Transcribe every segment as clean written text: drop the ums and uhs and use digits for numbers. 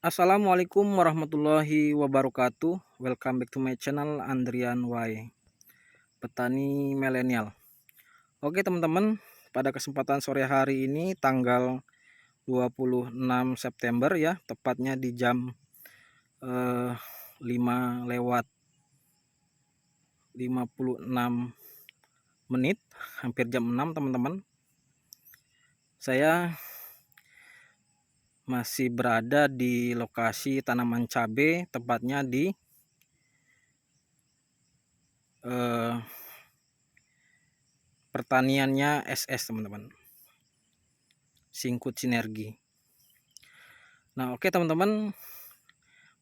Assalamualaikum warahmatullahi wabarakatuh. Welcome back to my channel Andrian Y, petani milenial. Oke teman-teman, pada kesempatan sore hari ini tanggal 26 September ya, tepatnya di jam 5 lewat 56 menit, hampir jam 6 teman-teman. Saya masih berada di lokasi tanaman cabai, tepatnya di pertaniannya SS teman-teman, Singkut Sinergi. Nah oke teman-teman,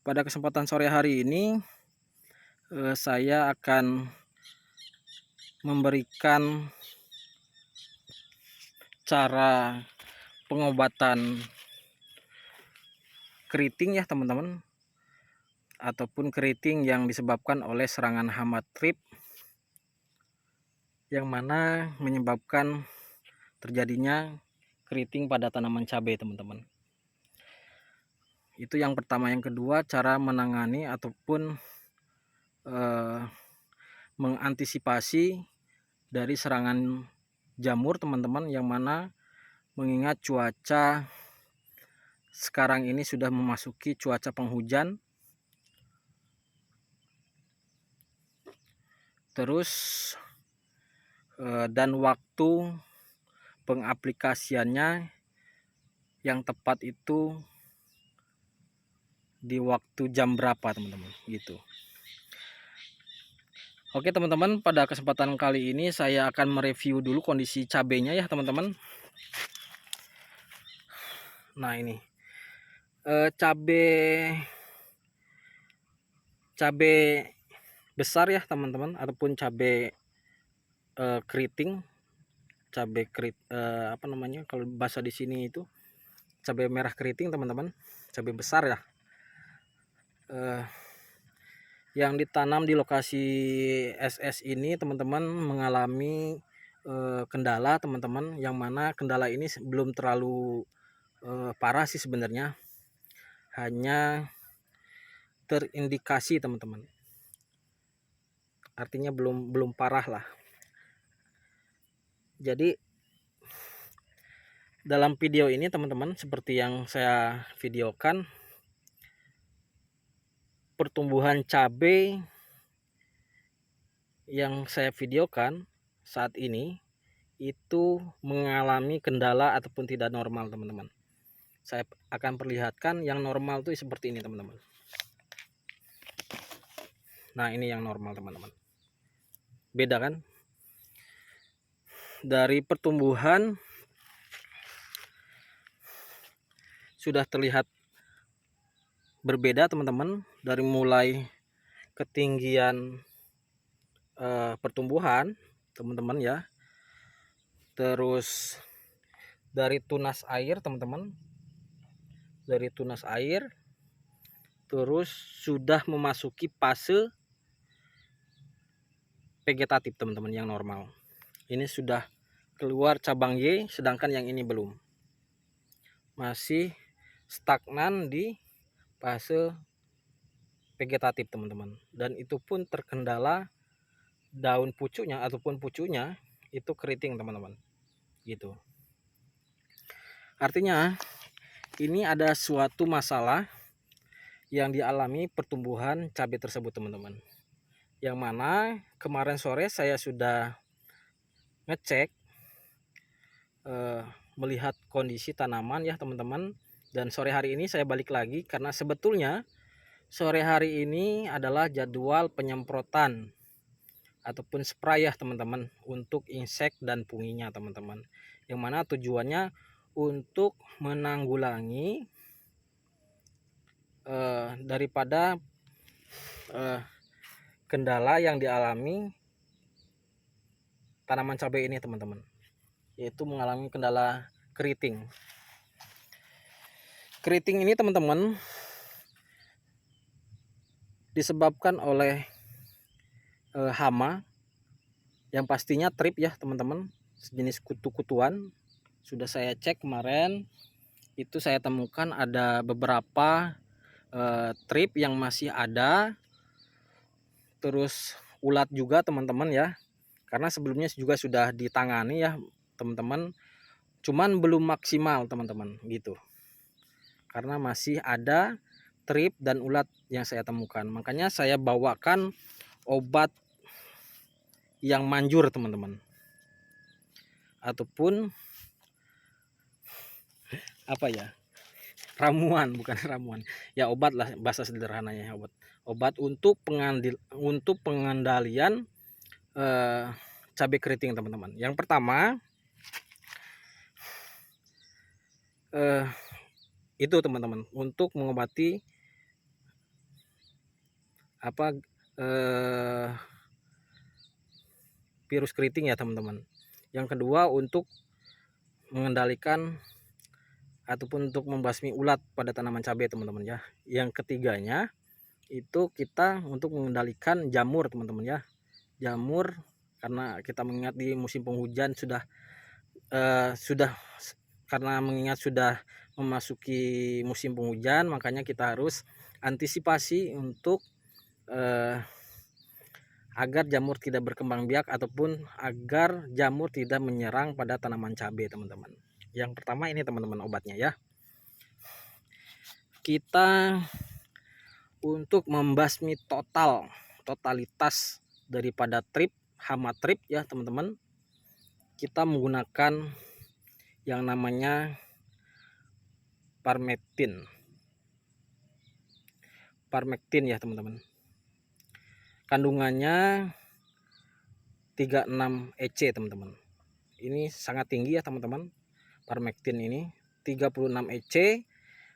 pada kesempatan sore hari ini saya akan memberikan cara pengobatan keriting ya teman-teman, ataupun keriting yang disebabkan oleh serangan hama trip, yang mana menyebabkan terjadinya keriting pada tanaman cabai teman-teman. Itu yang pertama. Yang kedua, cara menangani ataupun mengantisipasi dari serangan jamur teman-teman, yang mana mengingat cuaca sekarang ini sudah memasuki cuaca penghujan, terus dan waktu pengaplikasiannya yang tepat itu di waktu jam berapa teman-teman gitu. Oke teman-teman, pada kesempatan kali ini saya akan mereview dulu kondisi cabenya ya teman-teman. Nah ini cabai besar ya teman-teman, ataupun cabai keriting, apa namanya kalau bahasa di sini itu cabai merah keriting teman-teman, cabai besar ya, yang ditanam di lokasi SS ini teman-teman mengalami kendala teman-teman, yang mana kendala ini belum terlalu parah sih sebenarnya, hanya terindikasi teman-teman, artinya belum parah lah. Jadi dalam video ini teman-teman, seperti yang saya videokan, pertumbuhan cabai yang saya videokan saat ini itu mengalami kendala ataupun tidak normal teman-teman. Saya akan perlihatkan yang normal itu seperti ini teman-teman. Nah ini yang normal teman-teman, beda kan dari pertumbuhan, sudah terlihat berbeda teman-teman, dari mulai ketinggian pertumbuhan teman-teman ya, terus dari tunas air teman-teman, dari tunas air, terus sudah memasuki fase vegetatif teman-teman yang normal. Ini sudah keluar cabang Y, sedangkan yang ini belum, masih stagnan di fase vegetatif teman-teman, dan itu pun terkendala daun pucuknya ataupun pucuknya itu keriting teman-teman gitu. Artinya ini ada suatu masalah yang dialami pertumbuhan cabai tersebut teman-teman, yang mana kemarin sore saya sudah ngecek melihat kondisi tanaman ya teman-teman, dan sore hari ini saya balik lagi karena sebetulnya sore hari ini adalah jadwal penyemprotan ataupun spray ya teman-teman untuk insek dan punginya teman-teman, yang mana tujuannya untuk menanggulangi daripada kendala yang dialami tanaman cabai ini teman-teman, yaitu mengalami kendala keriting. Keriting ini teman-teman disebabkan oleh hama, yang pastinya trip ya teman-teman, sejenis kutu-kutuan. Sudah saya cek kemarin, itu saya temukan ada beberapa trip yang masih ada, terus ulat juga teman-teman ya, karena sebelumnya juga sudah ditangani ya teman-teman, cuman belum maksimal teman-teman gitu, karena masih ada trip dan ulat yang saya temukan. Makanya saya bawakan obat yang manjur teman-teman, ataupun apa ya, ramuan, bukan ramuan ya, obat lah bahasa sederhananya, obat untuk pengendalian cabai keriting teman-teman. Yang pertama itu teman-teman, untuk mengobati apa virus keriting ya teman-teman. Yang kedua untuk mengendalikan ataupun untuk membasmi ulat pada tanaman cabai teman-teman ya. Yang ketiganya itu kita untuk mengendalikan jamur teman-teman ya. Jamur, karena kita mengingat di musim penghujan sudah karena mengingat sudah memasuki musim penghujan, makanya kita harus antisipasi untuk agar jamur tidak berkembang biak ataupun agar jamur tidak menyerang pada tanaman cabai teman-teman. Yang pertama ini teman-teman obatnya ya. Kita untuk membasmi totalitas daripada hama trip ya teman-teman, kita menggunakan yang namanya Parmektin ya teman-teman. Kandungannya 36 EC teman-teman. Ini sangat tinggi ya teman-teman. Parmektin ini 36 EC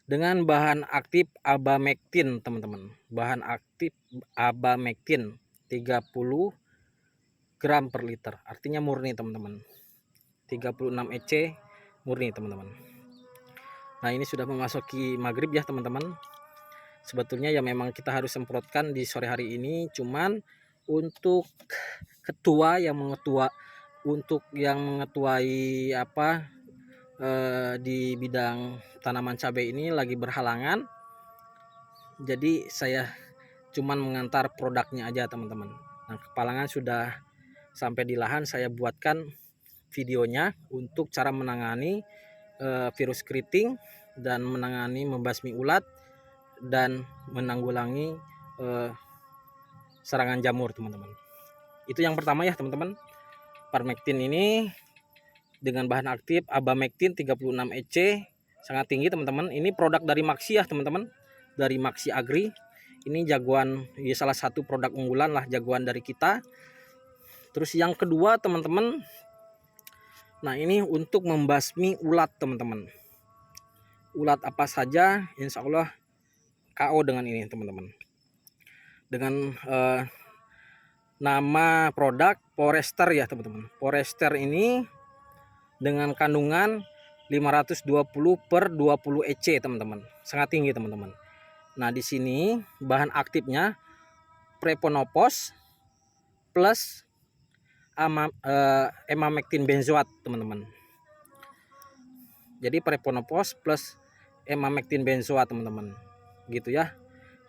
dengan bahan aktif abamektin teman-teman. Bahan aktif abamektin 30 gram per liter. Artinya murni teman-teman. 36 EC murni teman-teman. Nah, ini sudah memasuki maghrib ya teman-teman. Sebetulnya ya memang kita harus semprotkan di sore hari ini, cuman untuk ketua yang mengetuai apa di bidang tanaman cabai ini lagi berhalangan, jadi saya cuman mengantar produknya aja teman-teman. Nah, kepalangan sudah sampai di lahan, saya buatkan videonya untuk cara menangani virus keriting dan menangani membasmi ulat dan menanggulangi serangan jamur teman-teman. Itu yang pertama ya teman-teman. Parmektin ini dengan bahan aktif abamektin 36 EC sangat tinggi teman-teman. Ini produk dari Maxi ya teman-teman, dari Maxi Agri. Ini jagoan ya, salah satu produk unggulan lah, jagoan dari kita. Terus yang kedua teman-teman, nah ini untuk membasmi ulat teman-teman. Ulat apa saja insya Allah KO dengan ini teman-teman. Dengan nama produk Forester ya teman-teman. Forester ini dengan kandungan 520 per 20 EC teman-teman. Sangat tinggi teman-teman. Nah, di sini bahan aktifnya Preponopos plus emamectin benzoat teman-teman. Jadi Preponopos plus emamectin benzoat teman-teman. Gitu ya.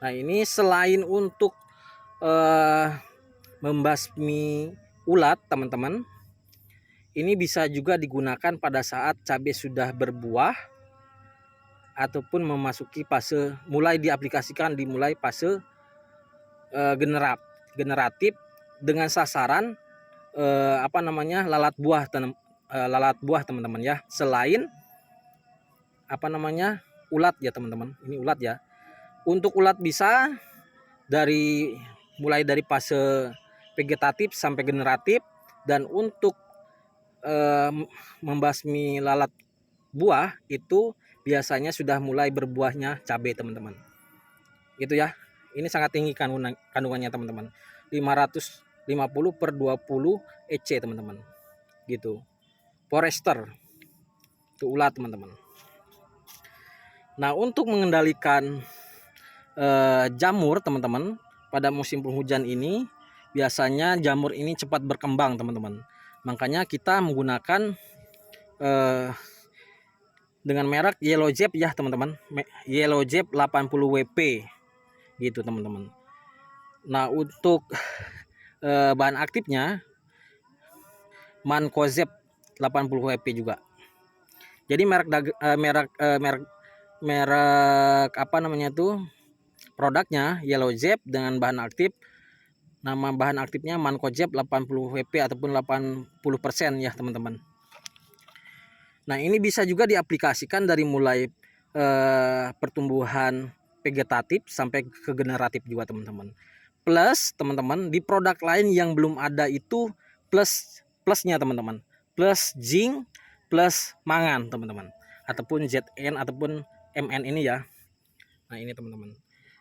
Nah, ini selain untuk membasmi ulat teman-teman, ini bisa juga digunakan pada saat cabai sudah berbuah ataupun memasuki fase, mulai diaplikasikan dimulai fase generatif dengan sasaran lalat buah teman-teman ya. Selain ulat ya teman-teman. Ini ulat ya. Untuk ulat bisa mulai dari fase vegetatif sampai generatif, dan untuk membasmi lalat buah itu biasanya sudah mulai berbuahnya cabai teman-teman. Itu ya. Ini sangat tinggi kandungannya teman-teman. 550 per 20 EC teman-teman. Gitu. Forester. Itu ulat teman-teman. Nah, untuk mengendalikan jamur teman-teman pada musim penghujan ini, biasanya jamur ini cepat berkembang teman-teman. Makanya kita menggunakan dengan merek Yellow Jab ya teman-teman, Yellow Jab 80 WP gitu teman-teman. Nah untuk bahan aktifnya Mancozeb 80 WP juga. Jadi merek apa namanya tuh, produknya Yellow Jab dengan bahan aktif, nama bahan aktifnya Mancozeb 80 WP ataupun 80% ya teman-teman. Nah ini bisa juga diaplikasikan dari mulai pertumbuhan vegetatif sampai ke generatif juga teman-teman. Plus teman-teman, di produk lain yang belum ada itu plusnya teman-teman, plus zinc plus mangan teman-teman, ataupun ZN ataupun MN ini ya. Nah ini teman-teman,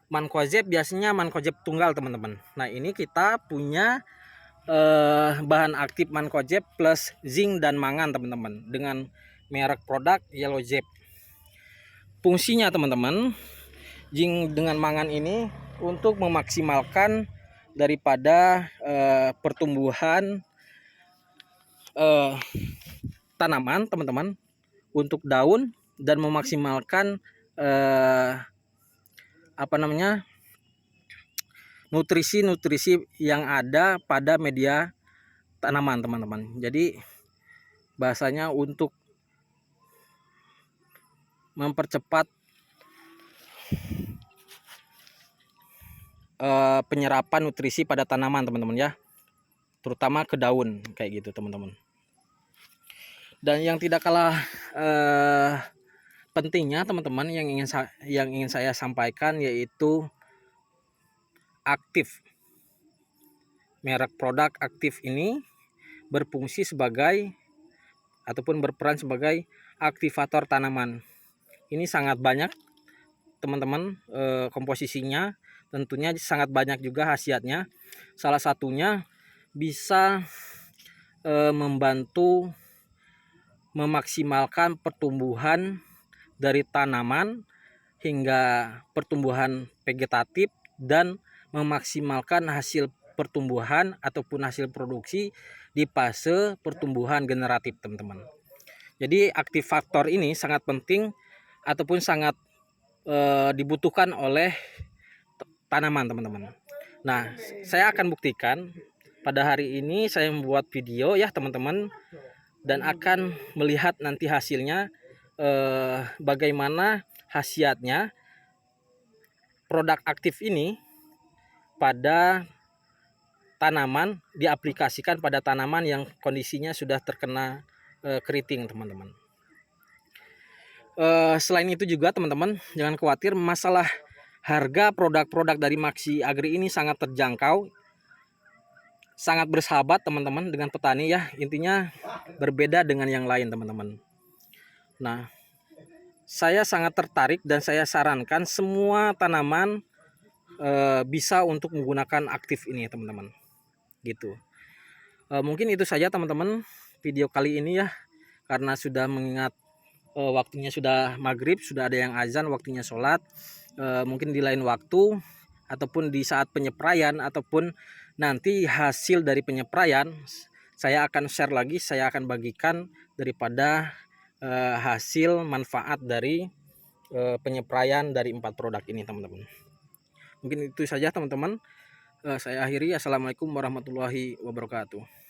Mancozeb biasanya Mancozeb tunggal teman-teman. Nah ini kita punya bahan aktif Mancozeb plus zinc dan mangan teman-teman, dengan merek produk Yellow Jab. Fungsinya teman-teman, zinc dengan mangan ini untuk memaksimalkan daripada pertumbuhan tanaman teman-teman untuk daun, dan memaksimalkan apa namanya, nutrisi-nutrisi yang ada pada media tanaman teman-teman. Jadi bahasanya untuk mempercepat penyerapan nutrisi pada tanaman teman-teman ya, terutama ke daun kayak gitu teman-teman. Dan yang tidak kalah pentingnya teman-teman yang ingin saya sampaikan yaitu aktif. Merek produk aktif ini berfungsi sebagai ataupun berperan sebagai aktivator tanaman. Ini sangat banyak teman-teman komposisinya, tentunya sangat banyak juga khasiatnya. Salah satunya bisa membantu memaksimalkan pertumbuhan dari tanaman hingga pertumbuhan vegetatif, dan memaksimalkan hasil pertumbuhan ataupun hasil produksi di fase pertumbuhan generatif teman-teman. Jadi aktivator ini sangat penting ataupun sangat dibutuhkan oleh tanaman teman-teman. Nah saya akan buktikan pada hari ini, saya membuat video ya teman-teman, dan akan melihat nanti hasilnya bagaimana khasiatnya produk aktif ini pada tanaman, diaplikasikan pada tanaman yang kondisinya sudah terkena keriting teman-teman. Selain itu juga teman-teman, jangan khawatir, masalah harga produk-produk dari Maxi Agri ini sangat terjangkau, sangat bersahabat teman-teman dengan petani ya, intinya berbeda dengan yang lain teman-teman. Nah saya sangat tertarik dan saya sarankan semua tanaman bisa untuk menggunakan aktif ini teman-teman gitu. Mungkin itu saja teman-teman video kali ini ya, karena sudah mengingat waktunya sudah maghrib, sudah ada yang azan, waktunya sholat. Mungkin di lain waktu ataupun di saat penyepraian ataupun nanti hasil dari penyepraian, saya akan share lagi, saya akan bagikan daripada hasil manfaat dari penyepraian dari 4 produk ini teman-teman. Mungkin itu saja teman-teman, saya akhiri. Assalamualaikum warahmatullahi wabarakatuh.